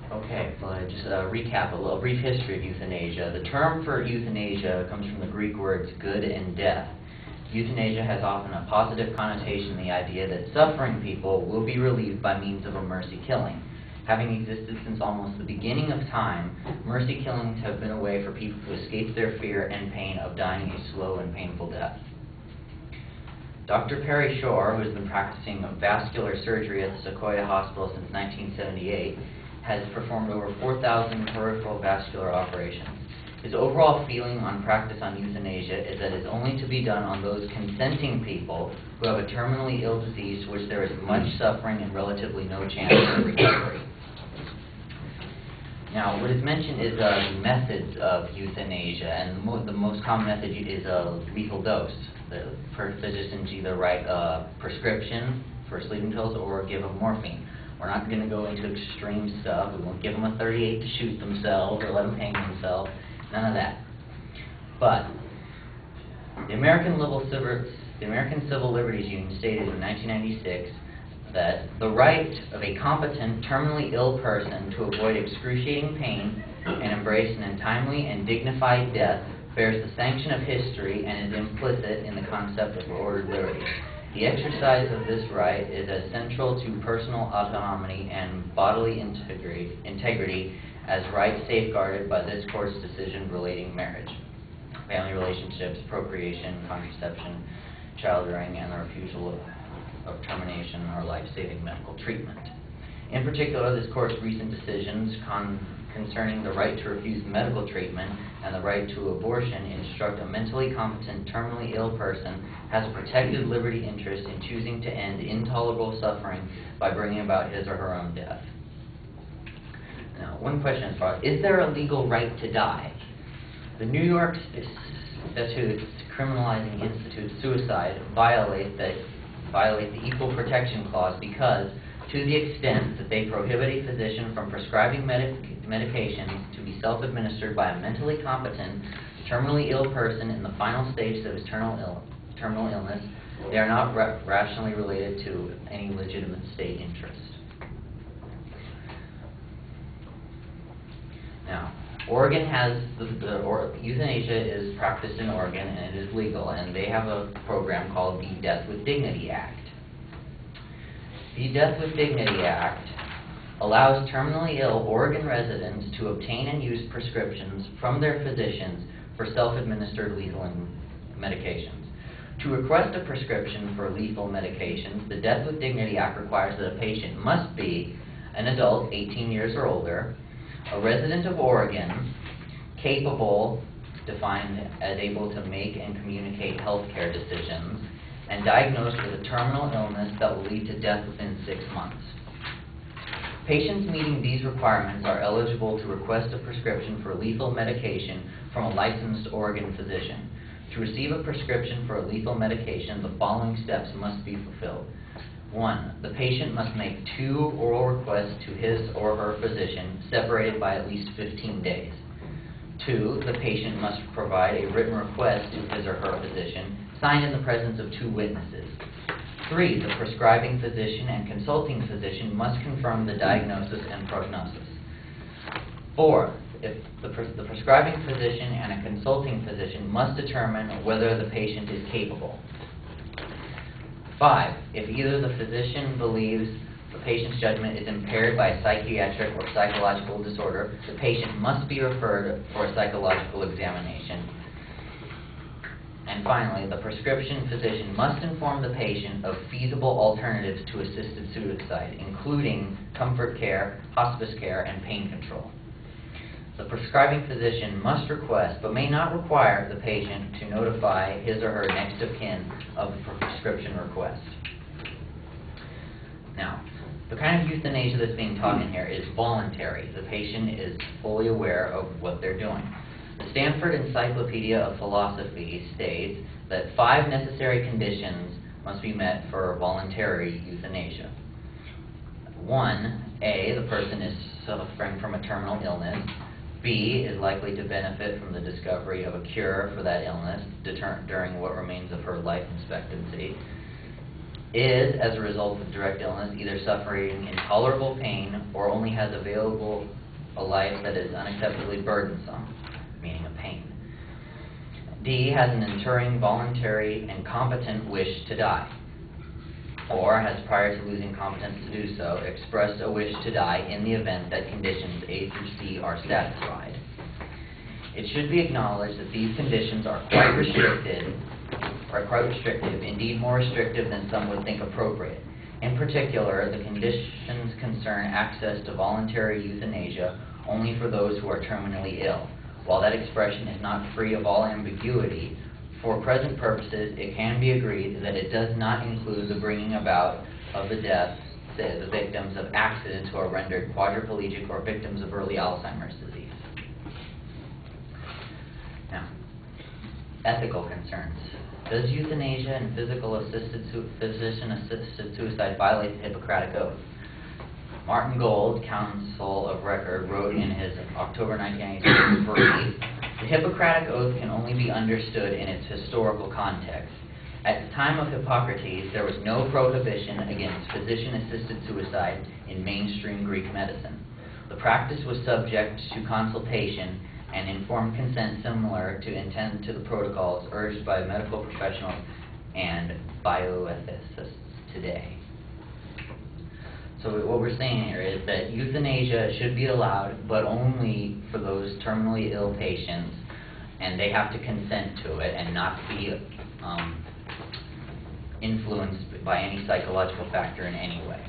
Okay, so just recap a brief history of euthanasia. The term for euthanasia comes from the Greek words good and death. Euthanasia has often a positive connotation, the idea that suffering people will be relieved by means of a mercy killing. Having existed since almost the beginning of time, mercy killings have been a way for people to escape their fear and pain of dying a slow and painful death. Dr. Perry Shore, who has been practicing vascular surgery at the Sequoia Hospital since 1978, has performed over 4,000 peripheral vascular operations. His overall feeling on practice on euthanasia is that it's only to be done on those consenting people who have a terminally ill disease for which there is much suffering and relatively no chance of recovery. Now, what is mentioned is the methods of euthanasia, and the most common method is a lethal dose. The physicians either write a prescription for sleeping pills or give them morphine. We're not going to go into extreme stuff. We won't give them a .38 to shoot themselves or let them hang themselves. None of that. But the American Civil Liberties Union stated in 1996 that the right of a competent, terminally ill person to avoid excruciating pain and embrace an untimely and dignified death bears the sanction of history and is implicit in the concept of ordered liberty. The exercise of this right is as central to personal autonomy and bodily integrity as rights safeguarded by this court's decision relating marriage, family relationships, procreation, contraception, child rearing, and the refusal of termination or life-saving medical treatment. In particular, this court's recent decisions concerning the right to refuse medical treatment and the right to abortion instruct a mentally competent, terminally ill person has a protected liberty interest in choosing to end intolerable suffering by bringing about his or her own death. Now, one question is there a legal right to die? The New York statutes criminalizing institute suicide violate the Equal Protection Clause because, to the extent that they prohibit a physician from prescribing medications to be self-administered by a mentally competent, terminally ill person in the final stages of his terminal illness, they are not rationally related to any legitimate state interest. Now, Oregon has euthanasia is practiced in Oregon and it is legal, and they have a program called the Death with Dignity Act. The Death with Dignity Act allows terminally ill Oregon residents to obtain and use prescriptions from their physicians for self-administered lethal medications. To request a prescription for lethal medications, the Death with Dignity Act requires that a patient must be an adult, 18 years or older, a resident of Oregon, capable, defined as able to make and communicate healthcare decisions, and diagnosed with a terminal illness that will lead to death within 6 months. Patients meeting these requirements are eligible to request a prescription for lethal medication from a licensed Oregon physician. To receive a prescription for a lethal medication, the following steps must be fulfilled. 1. The patient must make 2 oral requests to his or her physician, separated by at least 15 days. 2. The patient must provide a written request to his or her physician, signed in the presence of 2 witnesses. 3. The prescribing physician and consulting physician must confirm the diagnosis and prognosis. 4. If the prescribing physician and a consulting physician must determine whether the patient is capable. 5. If either the physician believes the patient's judgment is impaired by a psychiatric or psychological disorder, the patient must be referred for a psychological examination. And finally, the prescription physician must inform the patient of feasible alternatives to assisted suicide, including comfort care, hospice care, and pain control. The prescribing physician must request, but may not require, the patient to notify his or her next of kin of the prescription request. Now, the kind of euthanasia that's being taught in here is voluntary. The patient is fully aware of what they're doing. The Stanford Encyclopedia of Philosophy states that 5 necessary conditions must be met for voluntary euthanasia. 1, A, the person is suffering from a terminal illness. B, is likely to benefit from the discovery of a cure for that illness during what remains of her life expectancy. is, as a result of direct illness, either suffering intolerable pain or only has available a life that is unacceptably burdensome, meaning a pain. D, has an enduring, voluntary, and competent wish to die, or has, prior to losing competence to do so, expressed a wish to die in the event that conditions A through C are satisfied. It should be acknowledged that these conditions are quite restrictive, indeed more restrictive than some would think appropriate. In particular, the conditions concern access to voluntary euthanasia only for those who are terminally ill. While that expression is not free of all ambiguity, for present purposes, it can be agreed that it does not include the bringing about of the deaths of the victims of accidents who are rendered quadriplegic or victims of early Alzheimer's disease. Now, ethical concerns. Does euthanasia and physician-assisted suicide violate the Hippocratic Oath? Martin Gold, counsel of record, wrote in his October 1992 brief, "The Hippocratic Oath can only be understood in its historical context. At the time of Hippocrates, there was no prohibition against physician-assisted suicide in mainstream Greek medicine. The practice was subject to consultation and informed consent similar to intent to the protocols urged by medical professionals and bioethicists today." So what we're saying here is that euthanasia should be allowed, but only for those terminally ill patients, and they have to consent to it and not be influenced by any psychological factor in any way.